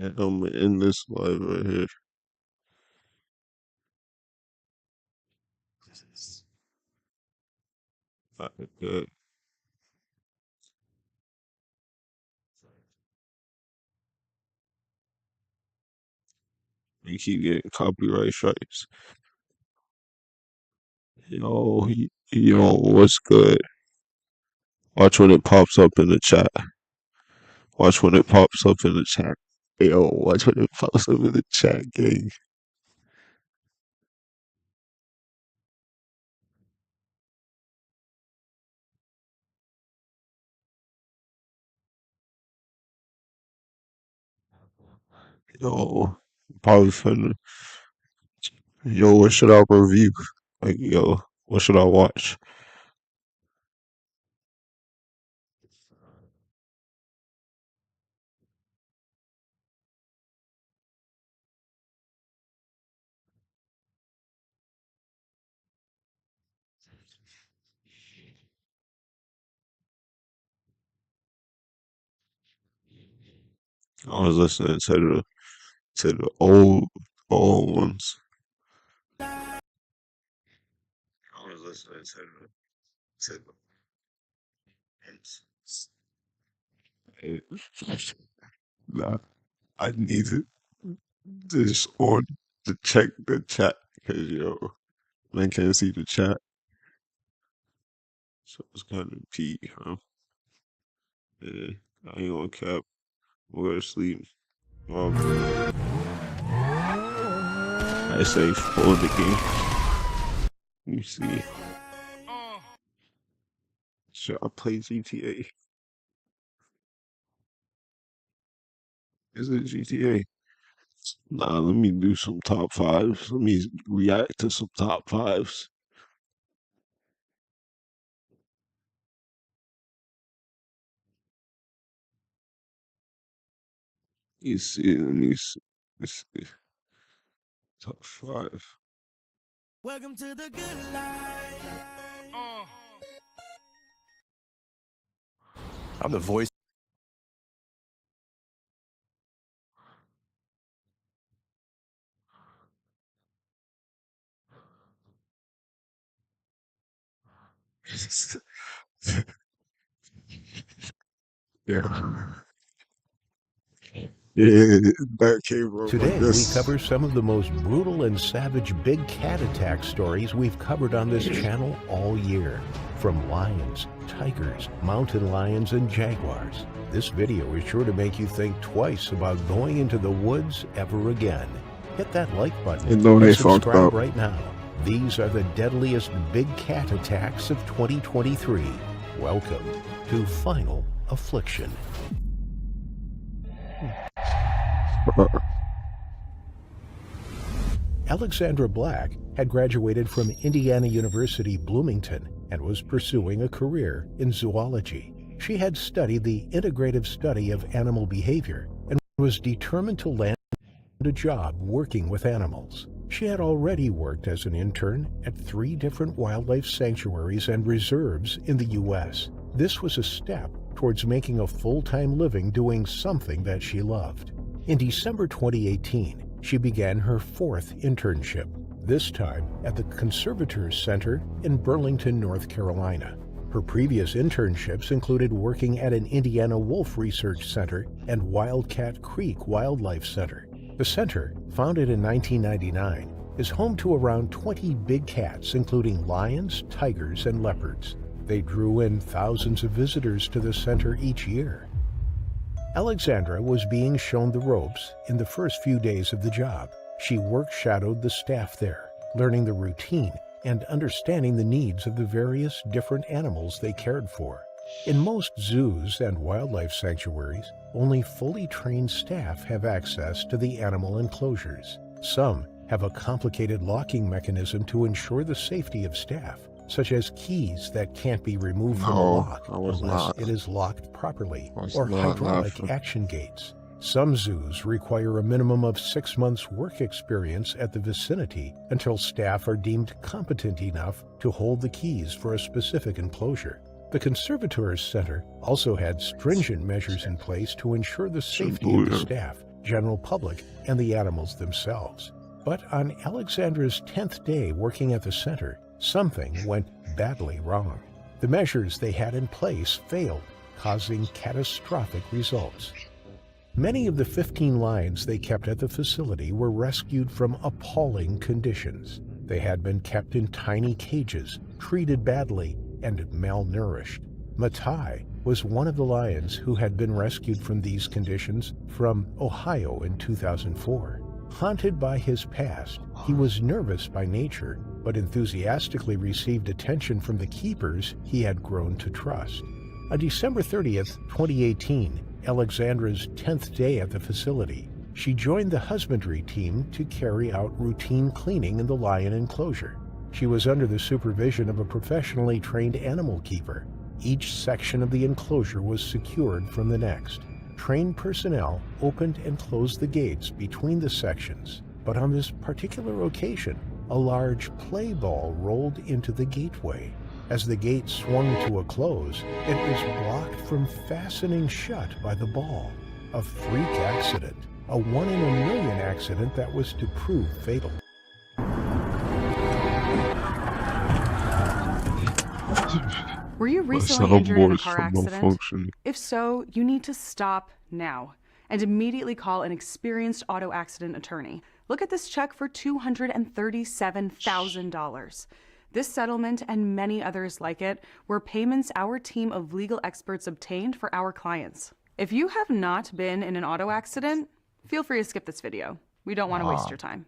And I'm in this live right here. Good. You keep getting copyright strikes. Yo, what's good? Watch when it pops up in the chat. Watch when it pops up in the chat. Yo, watch when it pops up in the chat, gang. Yo, probably finna. Yo, what should I review? Like, yo, what should I watch? I was listening to the old ones. I was listening to the nah, I need to just on to check the chat because yo, man can't see the chat, so it's kind of peak, huh? Yeah, I ain't gonna cap. I'm gonna sleep. Um, I say for the game. Let me see. Should I play GTA? Is it GTA? Nah, let me do some top fives. Let me react to some top fives. You see, let me see. Top five. Welcome to the good life. I'm the voice. Yeah. Yeah, that came from like Today, we this. cover some of the most brutal and savage big cat attack stories we've covered on this channel all year. From lions, tigers, mountain lions, and jaguars. This video is sure to make you think twice about going into the woods ever again. Hit that like button And though they and fucked subscribe up. right now. These are the deadliest big cat attacks of 2023. Welcome to Final Affliction. Alexandra Black had graduated from Indiana University Bloomington and was pursuing a career in zoology. She had studied the integrative study of animal behavior and was determined to land a job working with animals. She had already worked as an intern at 3 different wildlife sanctuaries and reserves in the U.S. This was a step towards making a full-time living doing something that she loved. In December 2018, she began her 4th internship, this time at the Conservators Center in Burlington, North Carolina. Her previous internships included working at an Indiana Wolf Research Center and Wildcat Creek Wildlife Center. The center, founded in 1999, is home to around 20 big cats, including lions, tigers, and leopards. They drew in thousands of visitors to the center each year. Alexandra was being shown the ropes in the first few days of the job. She work-shadowed the staff there, learning the routine and understanding the needs of the various different animals they cared for. In most zoos and wildlife sanctuaries, only fully trained staff have access to the animal enclosures. Some have a complicated locking mechanism to ensure the safety of staff, such as keys that can't be removed from the lock unless it is locked properly, or hydraulic action gates. Some zoos require a minimum of 6 months' work experience at the vicinity until staff are deemed competent enough to hold the keys for a specific enclosure. The Conservators Center also had stringent measures in place to ensure the safety of the staff, general public, and the animals themselves. But on Alexandra's 10th day working at the center, something went badly wrong. The measures they had in place failed, causing catastrophic results. Many of the 15 lions they kept at the facility were rescued from appalling conditions. They had been kept in tiny cages, treated badly, and malnourished. Mattai was one of the lions who had been rescued from these conditions from Ohio in 2004. Haunted by his past, he was nervous by nature, but enthusiastically received attention from the keepers he had grown to trust. On December 30th, 2018, Alexandra's 10th day at the facility, she joined the husbandry team to carry out routine cleaning in the lion enclosure. She was under the supervision of a professionally trained animal keeper. Each section of the enclosure was secured from the next. Trained personnel opened and closed the gates between the sections, but on this particular occasion, a large play ball rolled into the gateway. As the gate swung to a close, it was blocked from fastening shut by the ball. A freak accident, a 1 in a million accident that was to prove fatal. Were you recently injured in a car accident? If so, you need to stop now and immediately call an experienced auto accident attorney. Look at this check for $237,000. This settlement and many others like it were payments our team of legal experts obtained for our clients. If you have not been in an auto accident, feel free to skip this video. We don't want to waste your time.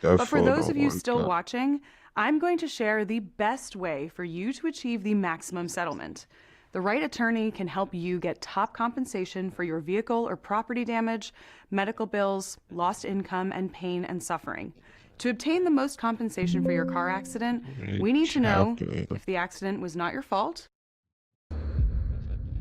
But for those of you still watching, I'm going to share the best way for you to achieve the maximum settlement. The right attorney can help you get top compensation for your vehicle or property damage, medical bills, lost income, and pain and suffering. To obtain the most compensation for your car accident, we need to know if the accident was not your fault.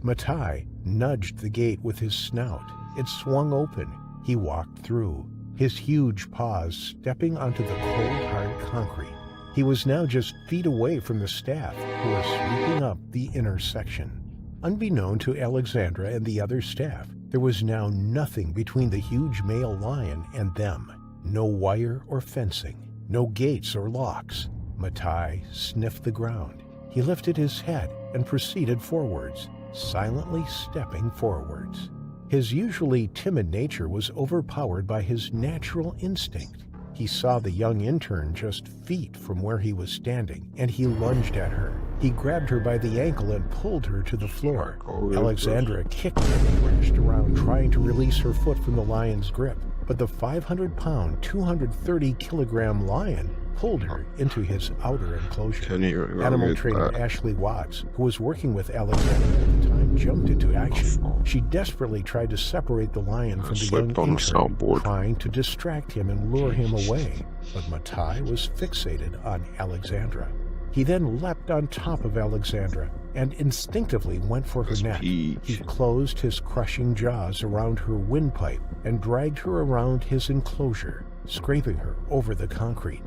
Mattai nudged the gate with his snout. It swung open. He walked through, his huge paws stepping onto the cold, hard concrete. He was now just feet away from the staff, who were sweeping up the inner section. Unbeknown to Alexandra and the other staff, there was now nothing between the huge male lion and them. No wire or fencing, no gates or locks. Mattai sniffed the ground. He lifted his head and proceeded forwards, silently stepping forwards. His usually timid nature was overpowered by his natural instinct. He saw the young intern just feet from where he was standing, and he lunged at her. He grabbed her by the ankle and pulled her to the floor. Alexandra kicked and thrashed around, trying to release her foot from the lion's grip. But the 500-pound, 230-kilogram lion pulled her into his outer enclosure. Animal trainer Ashley Watts, who was working with Alexandra at the time, jumped into action. She desperately tried to separate the lion from the young intern, trying to distract him and lure him away. But Mattai was fixated on Alexandra. He then leapt on top of Alexandra and instinctively went for her neck. He closed his crushing jaws around her windpipe and dragged her around his enclosure, scraping her over the concrete.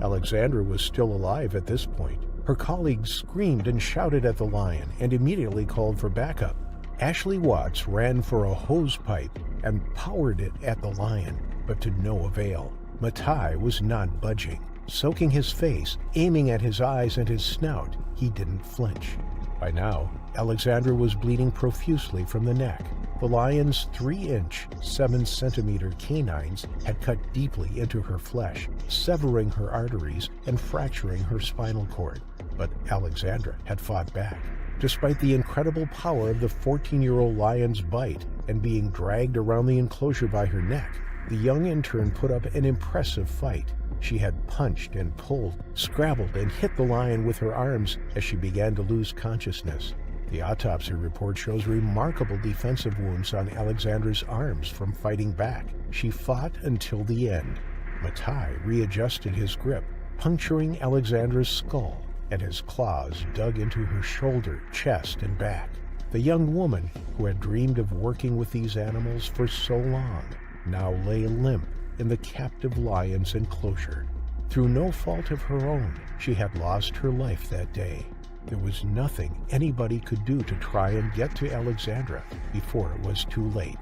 Alexandra was still alive at this point. Her colleagues screamed and shouted at the lion and immediately called for backup. Ashley Watts ran for a hose pipe and powered it at the lion, but to no avail. Mattai was not budging. Soaking his face, aiming at his eyes and his snout, he didn't flinch. By now, Alexandra was bleeding profusely from the neck. The lion's 3-inch, 7-centimeter canines had cut deeply into her flesh, severing her arteries and fracturing her spinal cord. But Alexandra had fought back. Despite the incredible power of the 14-year-old lion's bite and being dragged around the enclosure by her neck, the young intern put up an impressive fight. She had punched and pulled, scrabbled and hit the lion with her arms as she began to lose consciousness. The autopsy report shows remarkable defensive wounds on Alexandra's arms from fighting back. She fought until the end. Mattai readjusted his grip, puncturing Alexandra's skull, and his claws dug into her shoulder, chest, and back. The young woman, who had dreamed of working with these animals for so long, now lay limp in the captive lion's enclosure. Through no fault of her own, she had lost her life that day. There was nothing anybody could do to try and get to Alexandra before it was too late.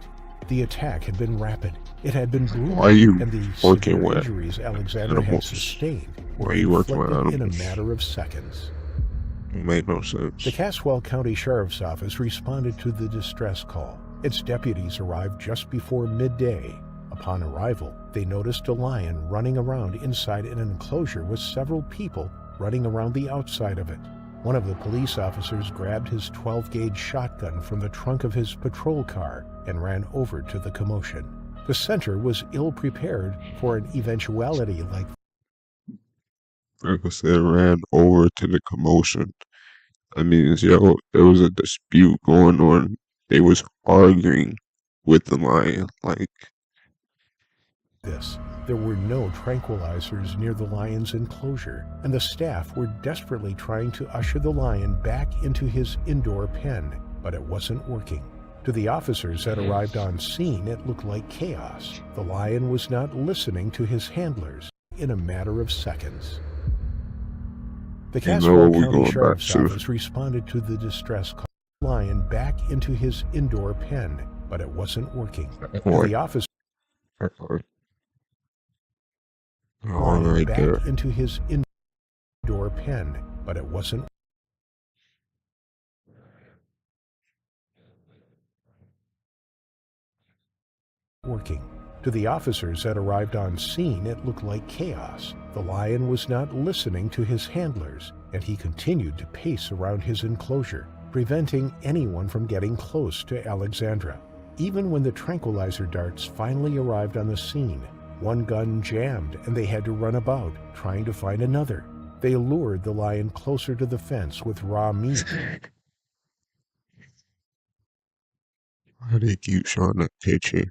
The attack had been rapid. It had been brutal, Why are you and the working severe with injuries Alexandra had animals? sustained Why were are you working with inflicted in a animals? matter of seconds. It made no The sense. Caswell County Sheriff's Office responded to the distress call. Its deputies arrived just before midday. Upon arrival, they noticed a lion running around inside an enclosure with several people running around the outside of it. One of the police officers grabbed his 12-gauge shotgun from the trunk of his patrol car and ran over to the commotion. The center was ill-prepared for an eventuality like Like I said, ran over to the commotion. That means, yo, there was a dispute going on. They was arguing with the lion. Like, this. There were no tranquilizers near the lion's enclosure, and the staff were desperately trying to usher the lion back into his indoor pen, but it wasn't working. To the officers that arrived on scene, it looked like chaos. The lion was not listening to his handlers in a matter of seconds. The you know Caswell what we County going back Sheriff's to. Office responded to the distress call. The lion back into his indoor pen, but it wasn't working. To the officers Right back there. into his indoor pen, but it wasn't working. To the officers that arrived on scene, it looked like chaos. The lion was not listening to his handlers, and he continued to pace around his enclosure, preventing anyone from getting close to Alexandra. Even when the tranquilizer darts finally arrived on the scene, one gun jammed and they had to run about, trying to find another. They lured the lion closer to the fence with raw meat. Why they keep showing that picture?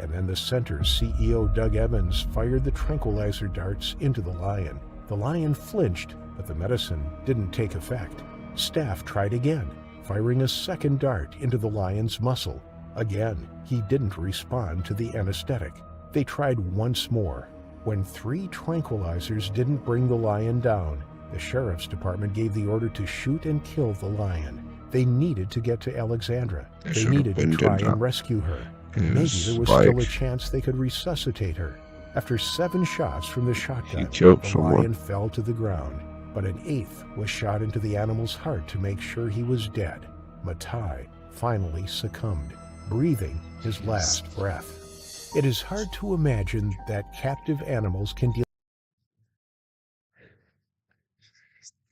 And then the center's CEO, Doug Evans, fired the tranquilizer darts into the lion. The lion flinched, but the medicine didn't take effect. Staff tried again, firing a second dart into the lion's muscle. Again, he didn't respond to the anesthetic. They tried once more. When 3 tranquilizers didn't bring the lion down, the sheriff's department gave the order to shoot and kill the lion. They needed to get to Alexandra. They needed to try and rescue her. Maybe there was still a chance they could resuscitate her. After 7 shots from the shotgun, the lion fell to the ground, but an 8th was shot into the animal's heart to make sure he was dead. Mattai finally succumbed, breathing his last breath. It is hard to imagine that captive animals can deal.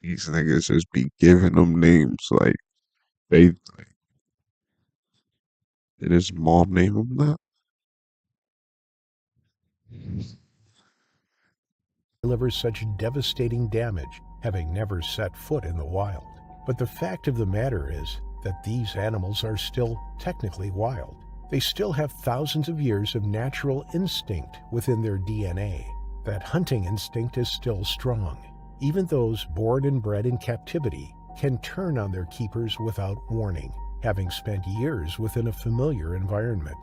These niggas just be giving them names like did his mom name him that? Deliver such devastating damage, having never set foot in the wild. But the fact of the matter is that these animals are still technically wild. They still have thousands of years of natural instinct within their DNA. That hunting instinct is still strong. Even those born and bred in captivity can turn on their keepers without warning, having spent years within a familiar environment.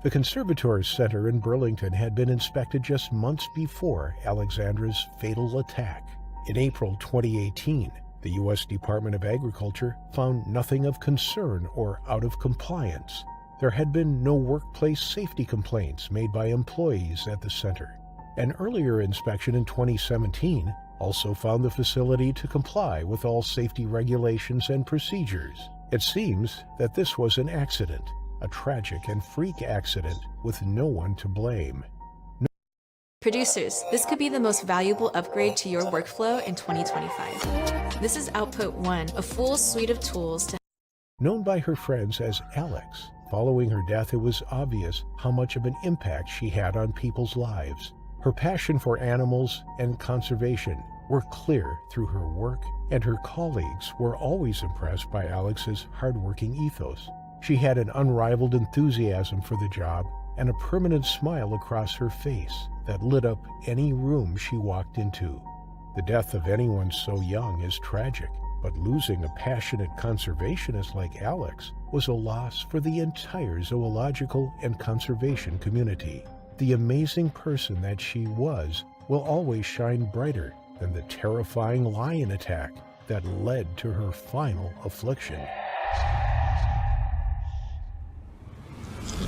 The Conservators Center in Burlington had been inspected just months before Alexandra's fatal attack. In April 2018, the U.S. Department of Agriculture found nothing of concern or out of compliance. There had been no workplace safety complaints made by employees at the center. An earlier inspection in 2017 also found the facility to comply with all safety regulations and procedures. It seems that this was an accident, a tragic and freak accident with no one to blame. Producers, this could be the most valuable upgrade to your workflow in 2025. This is Output One, a full suite of tools to. Known by her friends as Alex, following her death, it was obvious how much of an impact she had on people's lives. Her passion for animals and conservation were clear through her work, and her colleagues were always impressed by Alex's hardworking ethos. She had an unrivaled enthusiasm for the job and a permanent smile across her face that lit up any room she walked into. The death of anyone so young is tragic, but losing a passionate conservationist like Alex was a loss for the entire zoological and conservation community. The amazing person that she was will always shine brighter than the terrifying lion attack that led to her final affliction.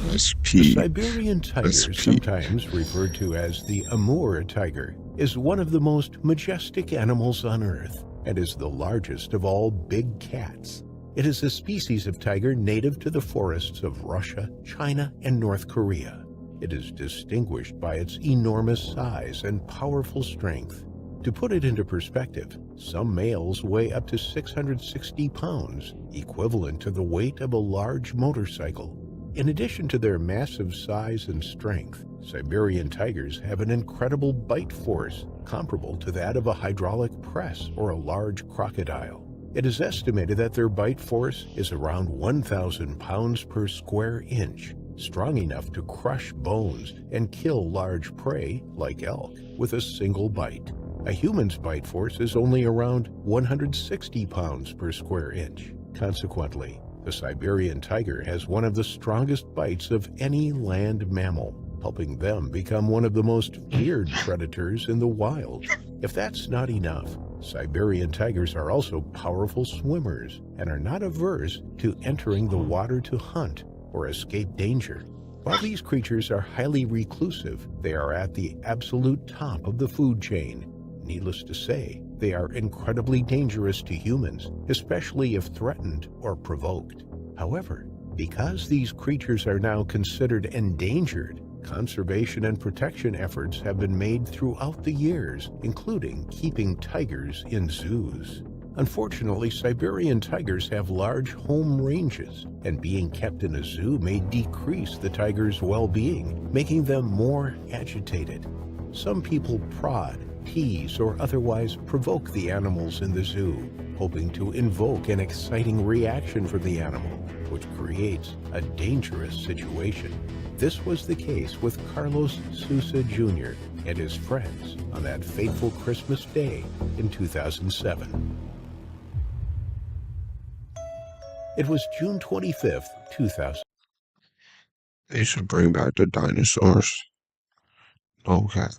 The SP. Siberian tiger, SP. sometimes referred to as the Amur tiger, is one of the most majestic animals on Earth and is the largest of all big cats. It is a species of tiger native to the forests of Russia, China, and North Korea. It is distinguished by its enormous size and powerful strength. To put it into perspective, some males weigh up to 660 pounds, equivalent to the weight of a large motorcycle. In addition to their massive size and strength, Siberian tigers have an incredible bite force comparable to that of a hydraulic press or a large crocodile. It is estimated that their bite force is around 1,000 pounds per square inch, strong enough to crush bones and kill large prey, like elk, with a single bite. A human's bite force is only around 160 pounds per square inch. Consequently, the Siberian tiger has one of the strongest bites of any land mammal, helping them become one of the most feared predators in the wild. If that's not enough, Siberian tigers are also powerful swimmers and are not averse to entering the water to hunt or escape danger. While these creatures are highly reclusive, they are at the absolute top of the food chain. Needless to say, they are incredibly dangerous to humans, especially if threatened or provoked. However, because these creatures are now considered endangered, conservation and protection efforts have been made throughout the years, including keeping tigers in zoos. Unfortunately, Siberian tigers have large home ranges, and being kept in a zoo may decrease the tiger's well-being, making them more agitated. Some people prod, tease, or otherwise provoke the animals in the zoo, hoping to invoke an exciting reaction from the animal, which creates a dangerous situation. This was the case with Carlos Sousa Jr. and his friends on that fateful Christmas day in 2007. It was June 25th, 2000. They should bring back the dinosaurs. No cap.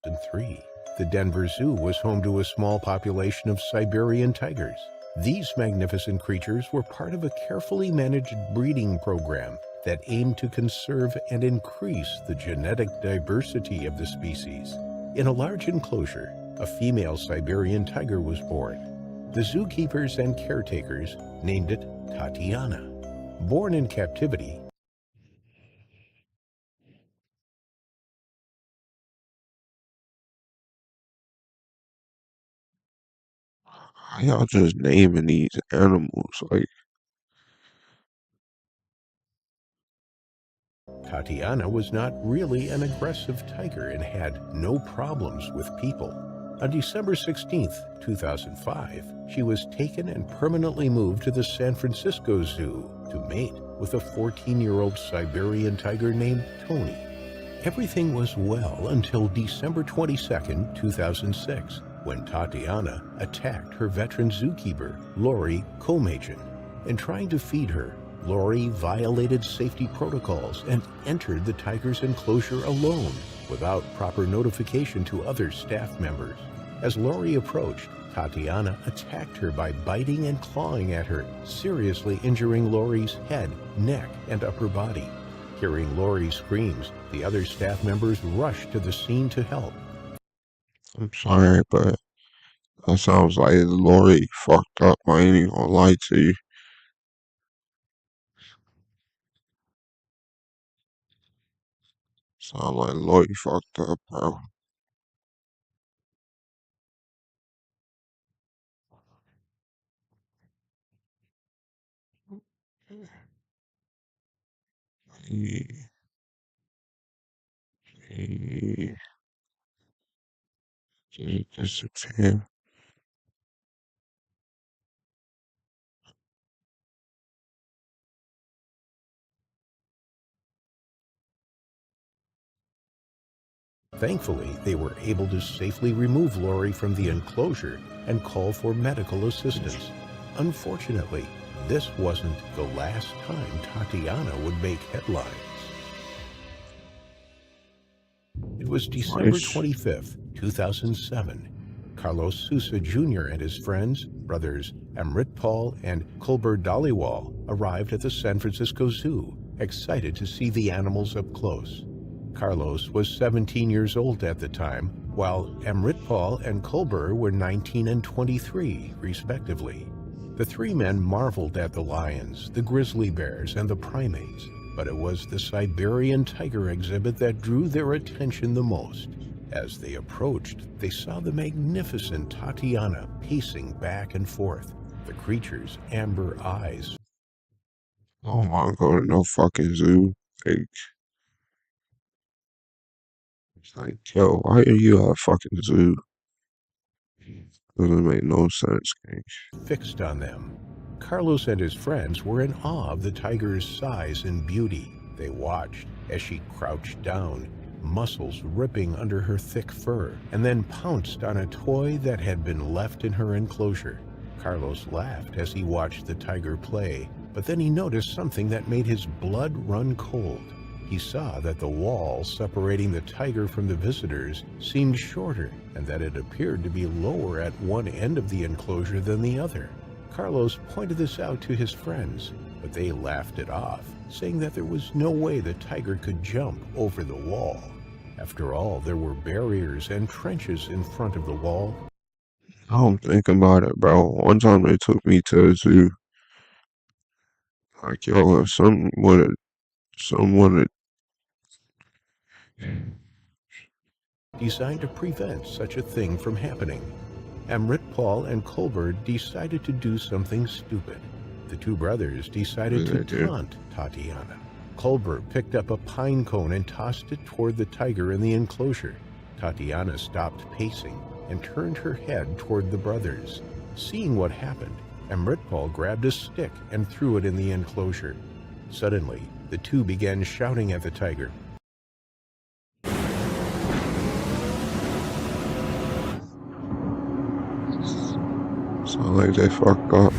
2003. The Denver Zoo was home to a small population of Siberian tigers. These magnificent creatures were part of a carefully managed breeding program that aimed to conserve and increase the genetic diversity of the species. In a large enclosure, a female Siberian tiger was born. The zookeepers and caretakers named it Tatiana. Born in captivity, How y'all just naming these animals? Like, Tatiana was not really an aggressive tiger and had no problems with people. On December 16, 2005, she was taken and permanently moved to the San Francisco Zoo to mate with a 14-year-old Siberian tiger named Tony. Everything was well until December 22, 2006, when Tatiana attacked her veteran zookeeper, Lori Komajian. In trying to feed her, Lori violated safety protocols and entered the tiger's enclosure alone, without proper notification to other staff members. As Lori approached, Tatiana attacked her by biting and clawing at her, seriously injuring Lori's head, neck, and upper body. Hearing Lori's screams, the other staff members rushed to the scene to help. I'm sorry, but that sounds like Lori fucked up. I ain't even gonna lie to you. Sound like Lori fucked up, bro. He, he just disappeared. Thankfully, they were able to safely remove Lori from the enclosure and call for medical assistance. Unfortunately, this wasn't the last time Tatiana would make headlines. It was December 25th, 2007. Carlos Sousa Jr. and his friends, brothers Amritpal and Kulber Dhaliwal, arrived at the San Francisco Zoo excited to see the animals up close. Carlos was 17 years old at the time, while Amritpal and Kolber were 19 and 23, respectively. The three men marveled at the lions, the grizzly bears, and the primates, but it was the Siberian tiger exhibit that drew their attention the most. As they approached, they saw the magnificent Tatiana pacing back and forth, the creature's amber eyes. I don't want to go to no fucking zoo. Like, it's like, yo, why are you at a fucking zoo? Doesn't make no sense, gang. Fixed on them. Carlos and his friends were in awe of the tiger's size and beauty. They watched as she crouched down, muscles ripping under her thick fur, and then pounced on a toy that had been left in her enclosure. Carlos laughed as he watched the tiger play, but then he noticed something that made his blood run cold. He saw that the wall separating the tiger from the visitors seemed shorter, and that it appeared to be lower at one end of the enclosure than the other. Carlos pointed this out to his friends, but they laughed it off, saying that there was no way the tiger could jump over the wall. After all, there were barriers and trenches in front of the wall. I don't think about it, bro. One time they took me to a zoo. Like, yo, if someone Designed to prevent such a thing from happening. Amritpal and Kolber decided to do something stupid. The two brothers decided to taunt Tatiana. Kolber picked up a pine cone and tossed it toward the tiger in the enclosure. Tatiana stopped pacing and turned her head toward the brothers. Seeing what happened, Amritpal grabbed a stick and threw it in the enclosure. Suddenly, the two began shouting at the tiger. Sound like they fucked up.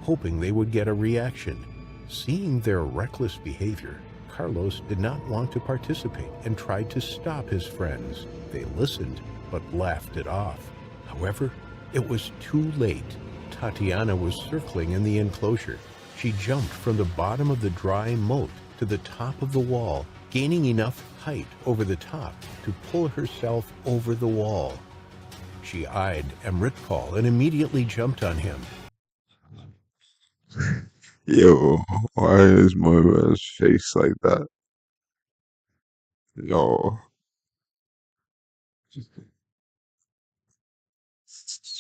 Hoping they would get a reaction. Seeing their reckless behavior, Carlos did not want to participate and tried to stop his friends. They listened, but laughed it off. However, it was too late. Tatiana was circling in the enclosure. She jumped from the bottom of the dry moat to the top of the wall, gaining enough height over the top to pull herself over the wall. She eyed Amritpal and immediately jumped on him. Yo, why is my man's face like that? Yo. It's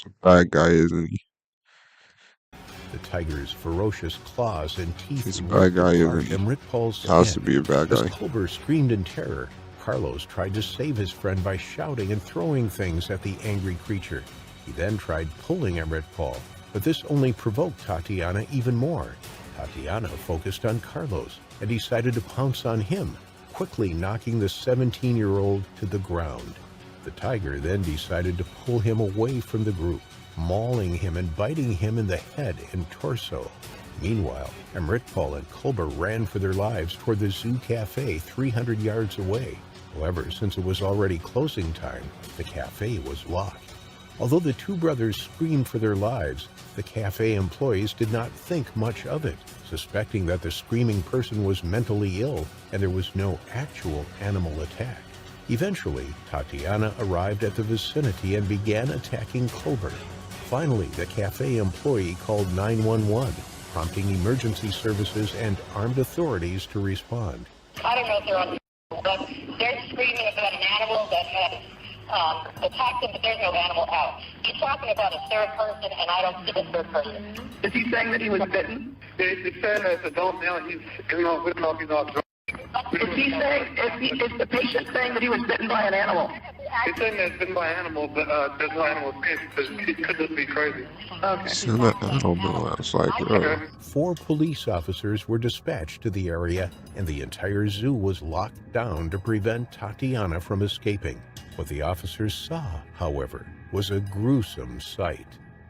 a bad guy, isn't he? The tiger's ferocious claws and teeth He's a bad guy, isn't he? Amritpal's Has to skin. be a bad As guy. Kolber screamed in terror, Carlos tried to save his friend by shouting and throwing things at the angry creature. He then tried pulling Amritpal, but this only provoked Tatiana even more. Tatiana focused on Carlos and decided to pounce on him, quickly knocking the 17-year-old to the ground. The tiger then decided to pull him away from the group, mauling him and biting him in the head and torso. Meanwhile, Amritpal and Kolber ran for their lives toward the zoo cafe 300 yards away. However, since it was already closing time, the cafe was locked. Although the two brothers screamed for their lives, the cafe employees did not think much of it, suspecting that the screaming person was mentally ill and there was no actual animal attack. Eventually, Tatiana arrived at the vicinity and began attacking Kolber. Finally, the cafe employee called 911, prompting emergency services and armed authorities to respond. I don't know if they're on, but they're screaming about an animal that has attacked them, but there's no animal out. He's talking about a third person, and I don't see the third person. Is he saying that he was bitten? It's saying that adult now, we don't know if he's not drunk. Is he saying, is the patient saying that he was bitten by an animal? He's saying that it's been by an animal, but there's no animal escape, because he could just be crazy. Okay. I don't know. It's like, 4 police officers were dispatched to the area, and the entire zoo was locked down to prevent Tatiana from escaping. What the officers saw, however, was a gruesome sight.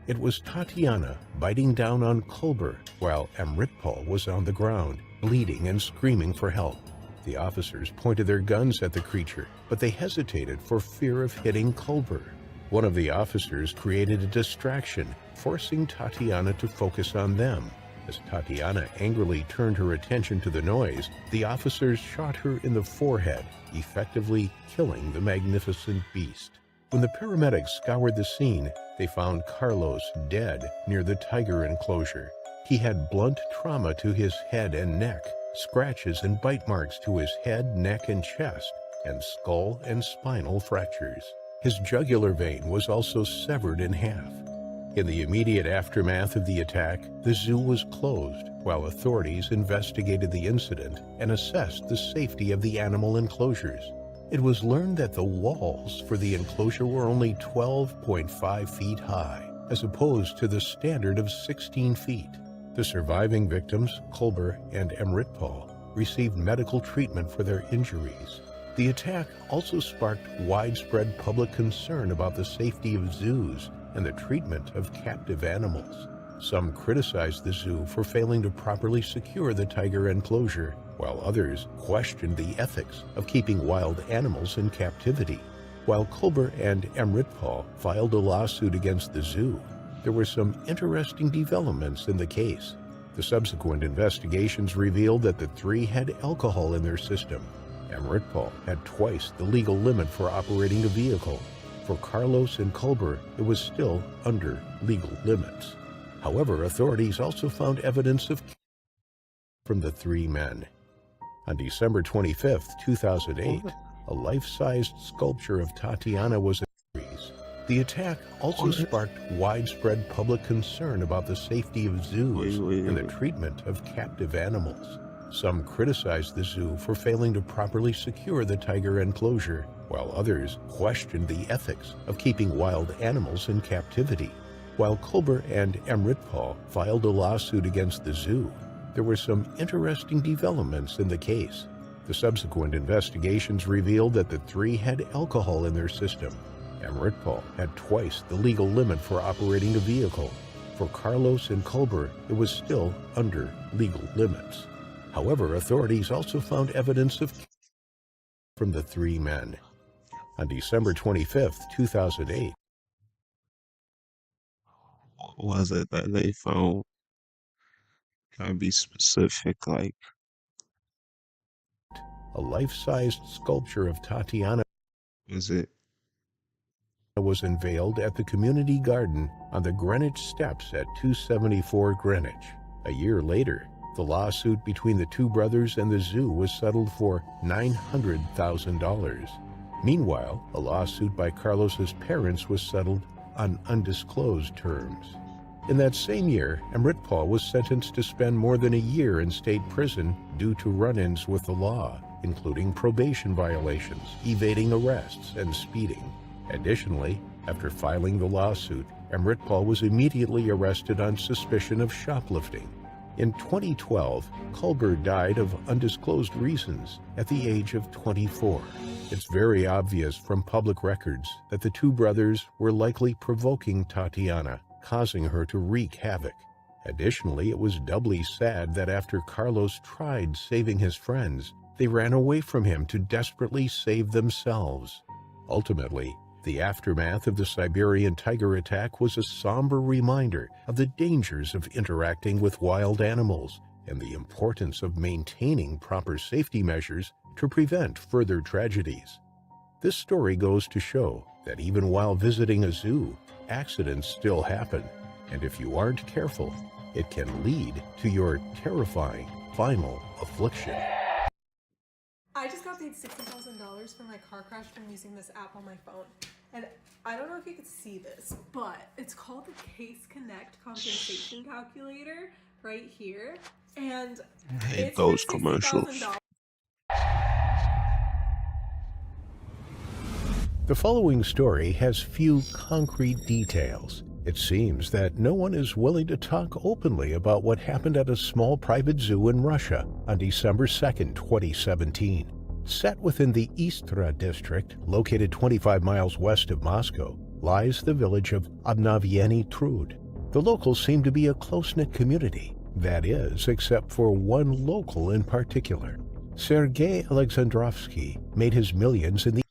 It was Tatiana biting down on Kolber, while Amritpal was on the ground, bleeding and screaming for help. The officers pointed their guns at the creature, but they hesitated for fear of hitting Kolber. One of the officers created a distraction, forcing Tatiana to focus on them. As Tatiana angrily turned her attention to the noise, the officers shot her in the forehead, effectively killing the magnificent beast. When the paramedics scoured the scene, they found Carlos dead near the tiger enclosure. He had blunt trauma to his head and neck, scratches and bite marks to his head, neck, and chest, and skull and spinal fractures. His jugular vein was also severed in half. In the immediate aftermath of the attack, the zoo was closed while authorities investigated the incident and assessed the safety of the animal enclosures. It was learned that the walls for the enclosure were only 12.5 feet high, as opposed to the standard of 16 feet. The surviving victims, Kolber and Emritpal, received medical treatment for their injuries. The attack also sparked widespread public concern about the safety of zoos and the treatment of captive animals. Some criticized the zoo for failing to properly secure the tiger enclosure, while others questioned the ethics of keeping wild animals in captivity. While Kolber and Emritpal filed a lawsuit against the zoo, there were some interesting developments in the case. The subsequent investigations revealed that the three had alcohol in their system. Emritpal had twice the legal limit for operating a vehicle. For Carlos and Kolber, it was still under legal limits. However, authorities also found evidence of from the three men. On December 25, 2008, a life-sized sculpture of Tatiana was increased. The attack also sparked widespread public concern about the safety of zoos and the treatment of captive animals. Some criticized the zoo for failing to properly secure the tiger enclosure, while others questioned the ethics of keeping wild animals in captivity. While Kolber and Emritpal filed a lawsuit against the zoo, there were some interesting developments in the case. The subsequent investigations revealed that the three had alcohol in their system. Emritpal had twice the legal limit for operating a vehicle. For Carlos and Kolber, it was still under legal limits. However, authorities also found evidence of from the three men. On December 25, 2008, What was it that they found? Gotta be specific, like, a life-sized sculpture of Tatiana is it? was unveiled at the community garden on the Greenwich Steps at 274 Greenwich. A year later, the lawsuit between the two brothers and the zoo was settled for $900,000. Meanwhile, a lawsuit by Carlos's parents was settled on undisclosed terms. In that same year, Emritpal was sentenced to spend more than a year in state prison due to run-ins with the law, including probation violations, evading arrests, and speeding. Additionally, after filing the lawsuit, Emritpal was immediately arrested on suspicion of shoplifting. In 2012, Kolber died of undisclosed reasons at the age of 24. It's very obvious from public records that the two brothers were likely provoking Tatiana, causing her to wreak havoc. Additionally, it was doubly sad that after Carlos tried saving his friends, they ran away from him to desperately save themselves. Ultimately, the aftermath of the Siberian tiger attack was a somber reminder of the dangers of interacting with wild animals and the importance of maintaining proper safety measures to prevent further tragedies. This story goes to show that even while visiting a zoo, accidents still happen, and if you aren't careful, it can lead to your terrifying final affliction. I just got paid $60,000 for my car crash from using this app on my phone. And I don't know if you could see this, but it's called the Case Connect Compensation Calculator right here. And I hate it's those for commercials. $60,000. The following story has few concrete details. It seems that no one is willing to talk openly about what happened at a small private zoo in Russia on December 2, 2017. Set within the Istra district, located 25 miles west of Moscow, lies the village of Obnovyeny Trud. The locals seem to be a close-knit community, that is, except for one local in particular. Sergei Alexandrovsky made his millions in the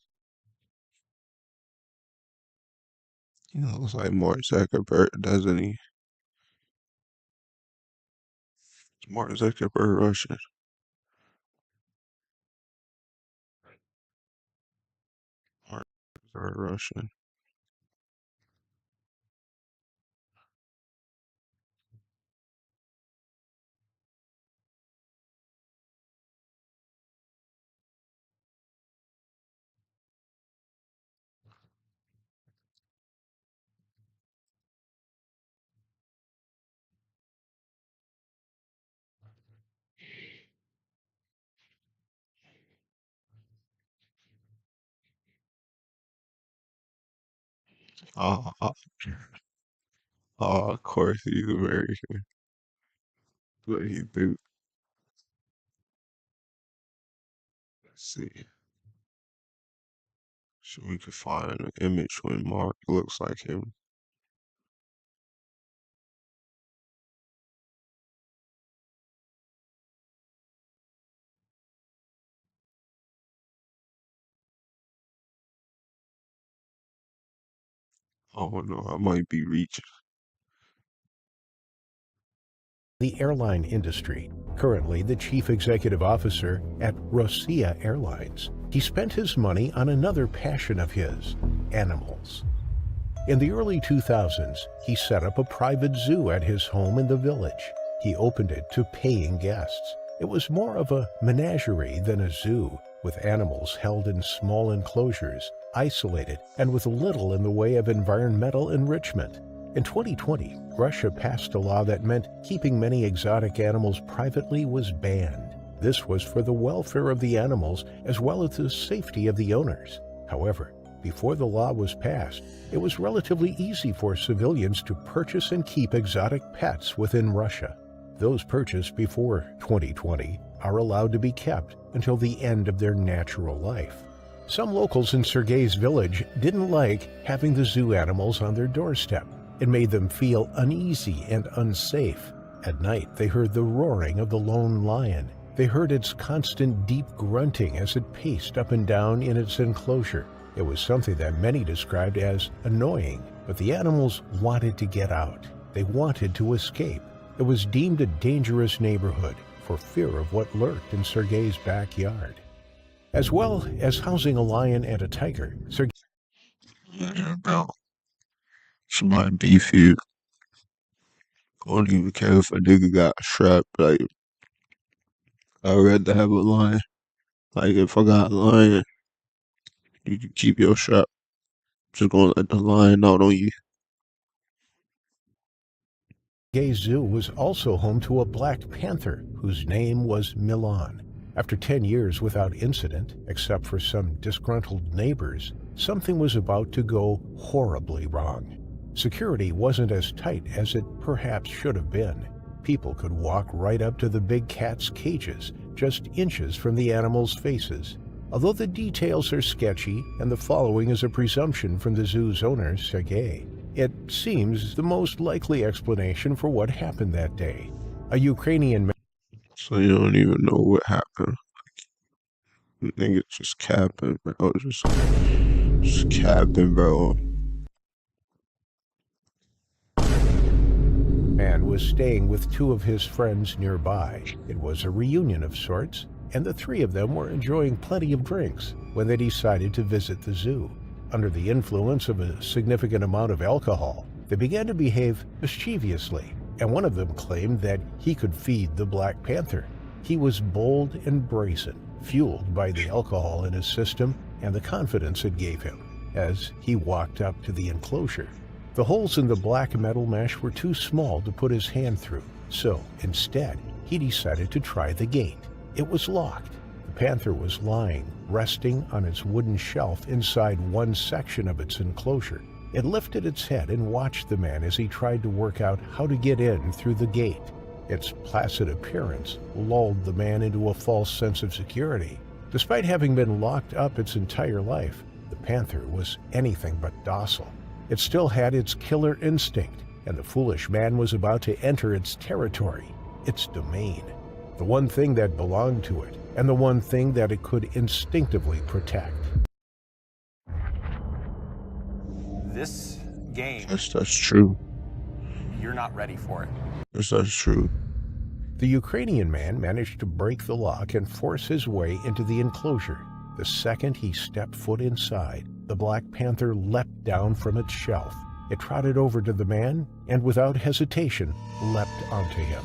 He looks like Mark Zuckerberg, doesn't he? Maddtekheart bird Russian. Maddtekheart Russian. Ah, of course he's American. What he do? Let's see. So we could find an image when Mark looks like him. Oh no, I might be reaching. The airline industry, currently the chief executive officer at Rossiya Airlines. He spent his money on another passion of his, animals. In the early 2000s, he set up a private zoo at his home in the village. He opened it to paying guests. It was more of a menagerie than a zoo, with animals held in small enclosures, isolated, and with little in the way of environmental enrichment. In 2020, Russia passed a law that meant keeping many exotic animals privately was banned. This was for the welfare of the animals as well as the safety of the owners. However, before the law was passed, it was relatively easy for civilians to purchase and keep exotic pets within Russia. Those purchased before 2020 are allowed to be kept until the end of their natural life. Some locals in Sergei's village didn't like having the zoo animals on their doorstep. It made them feel uneasy and unsafe. At night, they heard the roaring of the lone lion. They heard its constant deep grunting as it paced up and down in its enclosure. It was something that many described as annoying, but the animals wanted to get out. They wanted to escape. It was deemed a dangerous neighborhood for fear of what lurked in Sergei's backyard. As well as housing a lion and a tiger, Sergei Somebody beef you. I don't even care if a nigga got strapped. Like, I'd rather have a lion. Like, if I got a lion, you can keep your strap. Just gonna let the lion out on you. Zoo was also home to a black panther whose name was Milan. After 10 years without incident, except for some disgruntled neighbors, something was about to go horribly wrong. Security wasn't as tight as it perhaps should have been. People could walk right up to the big cat's cages, just inches from the animals' faces. Although the details are sketchy and the following is a presumption from the zoo's owner, Sergei, it seems the most likely explanation for what happened that day. A Ukrainian man. So you don't even know what happened. Nigga just capping, bro. Just capping, bro. Man was staying with two of his friends nearby. It was a reunion of sorts, and the three of them were enjoying plenty of drinks when they decided to visit the zoo. Under the influence of a significant amount of alcohol, they began to behave mischievously, and one of them claimed that he could feed the Black Panther. He was bold and brazen, fueled by the alcohol in his system and the confidence it gave him as he walked up to the enclosure. The holes in the black metal mesh were too small to put his hand through, so instead, he decided to try the gate. It was locked. The panther was lying, resting on its wooden shelf inside one section of its enclosure. It lifted its head and watched the man as he tried to work out how to get in through the gate. Its placid appearance lulled the man into a false sense of security. Despite having been locked up its entire life, the panther was anything but docile. It still had its killer instinct, and the foolish man was about to enter its territory, its domain, the one thing that belonged to it, and the one thing that it could instinctively protect. This game, Yes, that's true. you're not ready for it. Yes, that's true. The Ukrainian man managed to break the lock and force his way into the enclosure. The second he stepped foot inside, the Black Panther leapt down from its shelf. It trotted over to the man and, without hesitation, leapt onto him.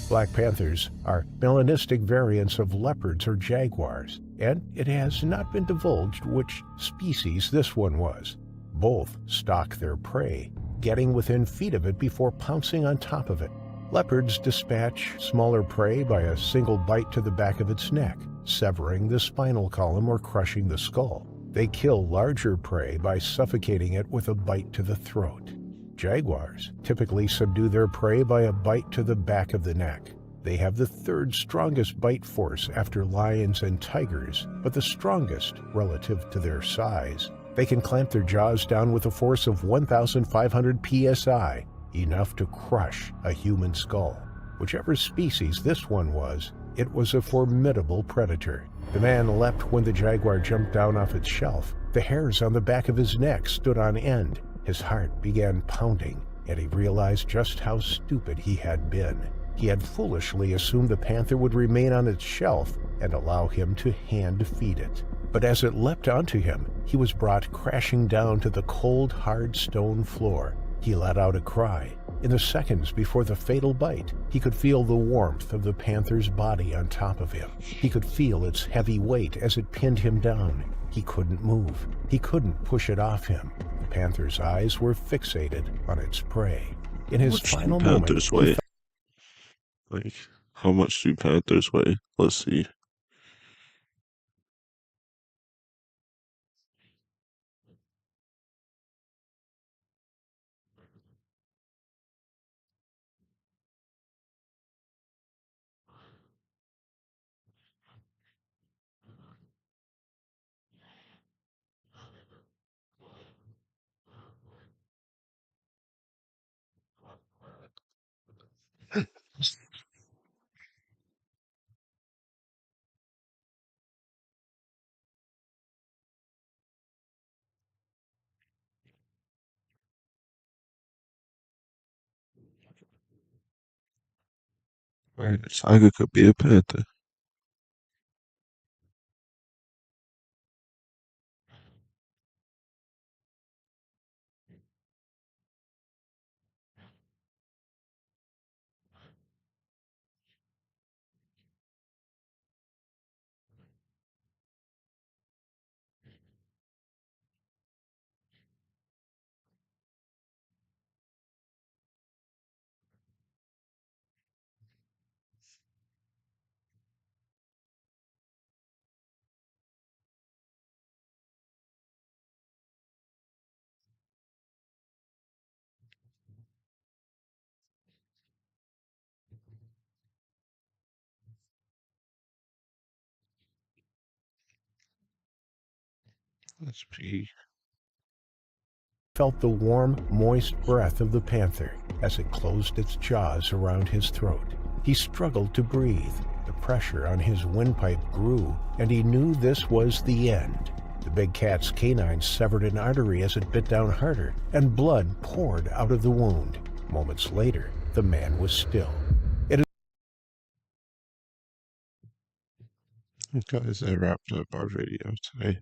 Black panthers are melanistic variants of leopards or jaguars, and it has not been divulged which species this one was. Both stalk their prey, getting within feet of it before pouncing on top of it. Leopards dispatch smaller prey by a single bite to the back of its neck, severing the spinal column or crushing the skull. They kill larger prey by suffocating it with a bite to the throat. Jaguars typically subdue their prey by a bite to the back of the neck. They have the third strongest bite force after lions and tigers, but the strongest relative to their size. They can clamp their jaws down with a force of 1,500 psi, enough to crush a human skull. Whichever species this one was, it was a formidable predator. The man leapt when the jaguar jumped down off its shelf. The hairs on the back of his neck stood on end. His heart began pounding, and he realized just how stupid he had been. He had foolishly assumed the panther would remain on its shelf and allow him to hand feed it. But as it leapt onto him, he was brought crashing down to the cold, hard stone floor. He let out a cry. In the seconds before the fatal bite, he could feel the warmth of the panther's body on top of him. He could feel its heavy weight as it pinned him down. He couldn't move. He couldn't push it off him. The panther's eyes were fixated on its prey. In his final moment, panthers weigh? Like, how much do panthers weigh? Let's see. Right, a tiger could be a panther. Let's see. Felt the warm, moist breath of the panther as it closed its jaws around his throat. He struggled to breathe. The pressure on his windpipe grew, and he knew this was the end. The big cat's canine severed an artery as it bit down harder, and blood poured out of the wound. Moments later, the man was still. Guys, I wrapped up our video today.